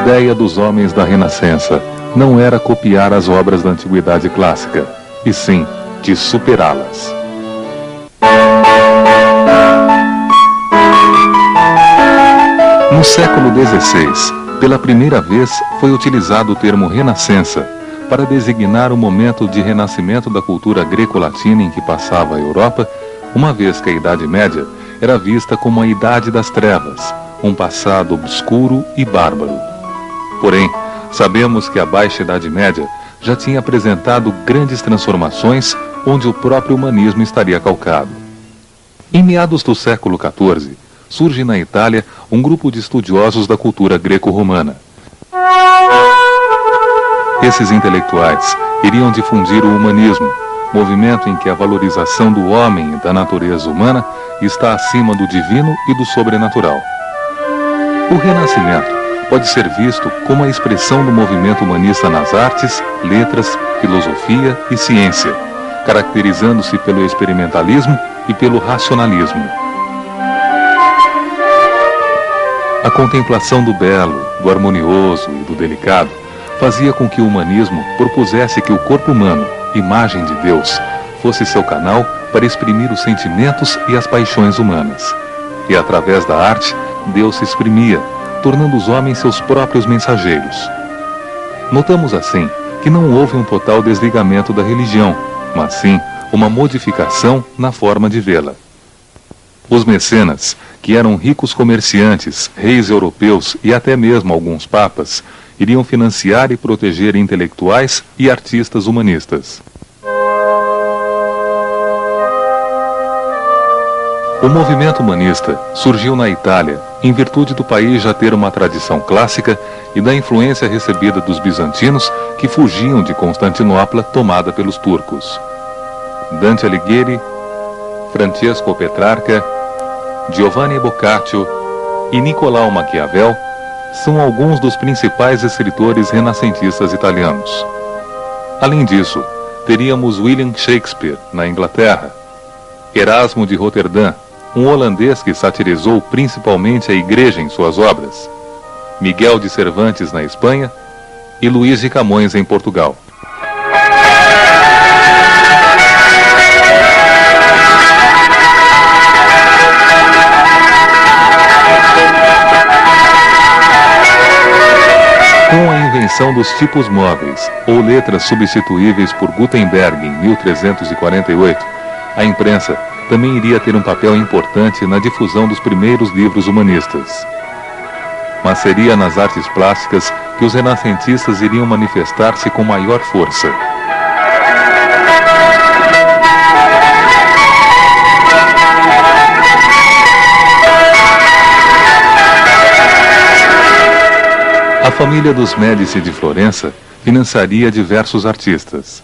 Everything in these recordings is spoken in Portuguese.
ideia dos homens da Renascença não era copiar as obras da Antiguidade Clássica, e sim de superá-las. No século XVI, pela primeira vez foi utilizado o termo Renascença para designar o momento de renascimento da cultura greco-latina em que passava a Europa, uma vez que a Idade Média era vista como a Idade das Trevas, um passado obscuro e bárbaro. Porém, sabemos que a Baixa Idade Média já tinha apresentado grandes transformações onde o próprio humanismo estaria calcado. Em meados do século XIV, surge na Itália um grupo de estudiosos da cultura greco-romana. Esses intelectuais iriam difundir o humanismo, movimento em que a valorização do homem e da natureza humana está acima do divino e do sobrenatural. O Renascimento pode ser visto como a expressão do movimento humanista nas artes, letras, filosofia e ciência, caracterizando-se pelo experimentalismo e pelo racionalismo. A contemplação do belo, do harmonioso e do delicado fazia com que o humanismo propusesse que o corpo humano, imagem de Deus, fosse seu canal para exprimir os sentimentos e as paixões humanas. E através da arte, Deus se exprimia, tornando os homens seus próprios mensageiros. Notamos assim que não houve um total desligamento da religião, mas sim uma modificação na forma de vê-la. Os mecenas, que eram ricos comerciantes, reis europeus e até mesmo alguns papas, iriam financiar e proteger intelectuais e artistas humanistas. O movimento humanista surgiu na Itália em virtude do país já ter uma tradição clássica e da influência recebida dos bizantinos que fugiam de Constantinopla tomada pelos turcos. Dante Alighieri, Francesco Petrarca, Giovanni Boccaccio e Nicolau Maquiavel são alguns dos principais escritores renascentistas italianos. Além disso, teríamos William Shakespeare, na Inglaterra, Erasmo de Roterdã, um holandês que satirizou principalmente a Igreja em suas obras, Miguel de Cervantes, na Espanha, e Luís de Camões, em Portugal. Com a invenção dos tipos móveis, ou letras substituíveis por Gutenberg em 1348, a imprensa também iria ter um papel importante na difusão dos primeiros livros humanistas. Mas seria nas artes plásticas que os renascentistas iriam manifestar-se com maior força. A família dos Médici de Florença financiaria diversos artistas.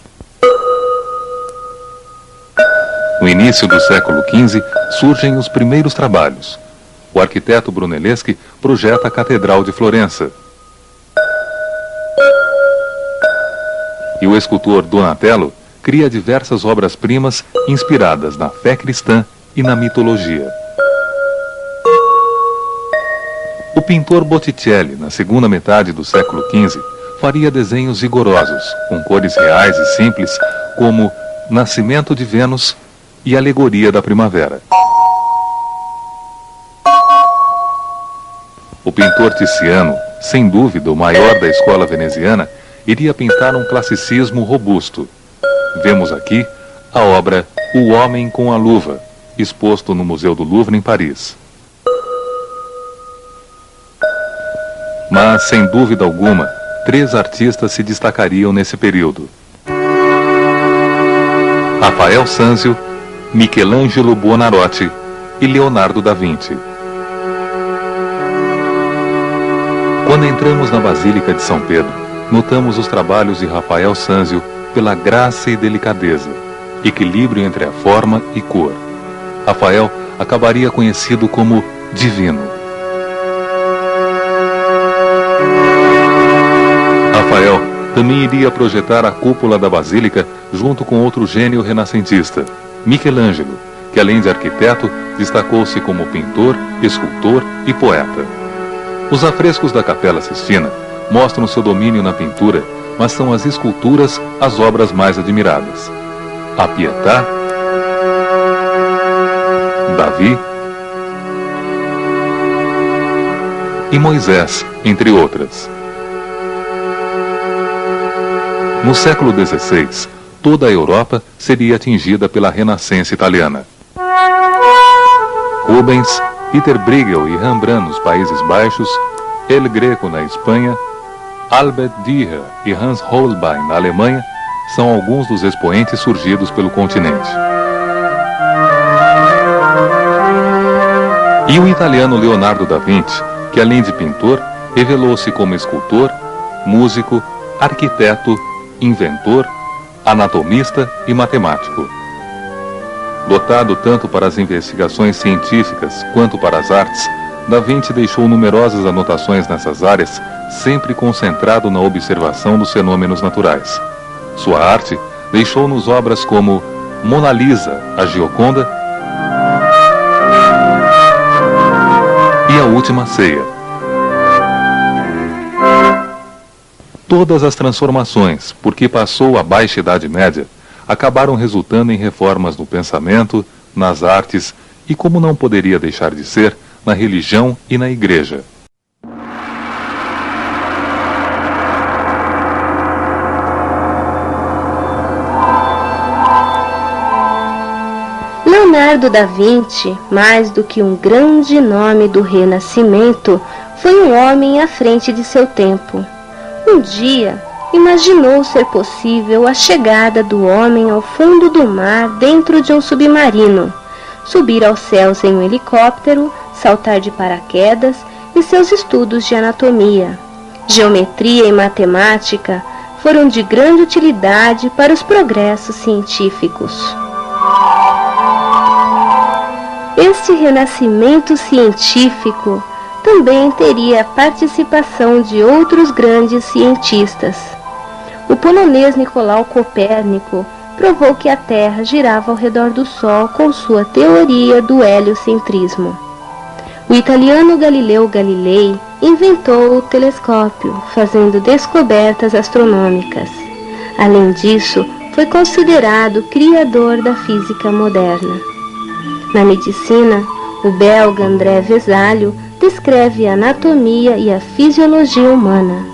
No início do século XV, surgem os primeiros trabalhos. O arquiteto Brunelleschi projeta a Catedral de Florença. E o escultor Donatello cria diversas obras-primas inspiradas na fé cristã e na mitologia. O pintor Botticelli, na segunda metade do século XV, faria desenhos vigorosos, com cores reais e simples, como Nascimento de Vênus e Alegoria da Primavera. O pintor Tiziano, sem dúvida o maior da escola veneziana, iria pintar um classicismo robusto. Vemos aqui a obra O Homem com a Luva, exposto no Museu do Louvre, em Paris. Mas, sem dúvida alguma, 3 artistas se destacariam nesse período: Rafael Sanzio, Michelangelo Buonarroti e Leonardo da Vinci. Quando entramos na Basílica de São Pedro, notamos os trabalhos de Rafael Sanzio pela graça e delicadeza, equilíbrio entre a forma e cor. Rafael acabaria conhecido como divino. Rafael também iria projetar a cúpula da Basílica junto com outro gênio renascentista, Michelangelo, que além de arquiteto, destacou-se como pintor, escultor e poeta. Os afrescos da Capela Sistina mostram seu domínio na pintura, mas são as esculturas as obras mais admiradas. A Pietà, Davi e Moisés, entre outras. No século XVI, toda a Europa seria atingida pela Renascença italiana. Rubens, Peter Bruegel e Rembrandt nos Países Baixos, El Greco na Espanha, Albert Dürer e Hans Holbein na Alemanha são alguns dos expoentes surgidos pelo continente. E o italiano Leonardo da Vinci, que além de pintor, revelou-se como escultor, músico, arquiteto, inventor, anatomista e matemático. Dotado tanto para as investigações científicas quanto para as artes, Da Vinci deixou numerosas anotações nessas áreas, sempre concentrado na observação dos fenômenos naturais. Sua arte deixou-nos obras como Mona Lisa, a Gioconda e A Última Ceia. Todas as transformações, por que passou a Baixa Idade Média, acabaram resultando em reformas no pensamento, nas artes e, como não poderia deixar de ser, na religião e na igreja. Leonardo da Vinci, mais do que um grande nome do Renascimento, foi um homem à frente de seu tempo. Um dia, imaginou ser possível a chegada do homem ao fundo do mar dentro de um submarino, subir aos céus em um helicóptero, saltar de paraquedas e seus estudos de anatomia, geometria e matemática foram de grande utilidade para os progressos científicos. Este renascimento científico também teria a participação de outros grandes cientistas. O polonês Nicolau Copérnico provou que a Terra girava ao redor do Sol com sua teoria do heliocentrismo. O italiano Galileu Galilei inventou o telescópio, fazendo descobertas astronômicas. Além disso, foi considerado criador da física moderna. Na medicina, o belga André Vesalho descreve a anatomia e a fisiologia humana,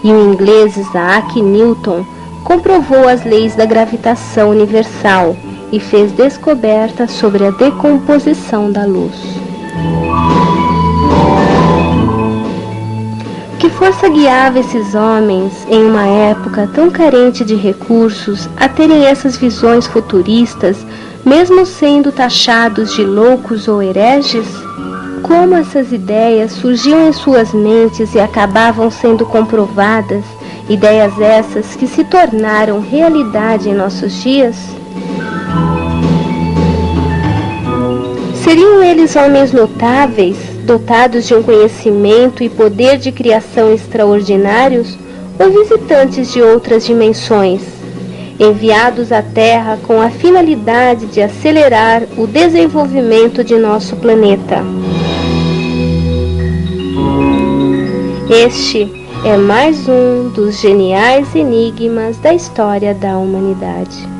e o inglês Isaac Newton comprovou as leis da gravitação universal e fez descobertas sobre a decomposição da luz. Que força guiava esses homens, em uma época tão carente de recursos, a terem essas visões futuristas, mesmo sendo taxados de loucos ou hereges? Como essas ideias surgiam em suas mentes e acabavam sendo comprovadas, ideias essas que se tornaram realidade em nossos dias? Seriam eles homens notáveis, dotados de um conhecimento e poder de criação extraordinários, ou visitantes de outras dimensões, enviados à Terra com a finalidade de acelerar o desenvolvimento de nosso planeta? Este é mais um dos geniais enigmas da história da humanidade.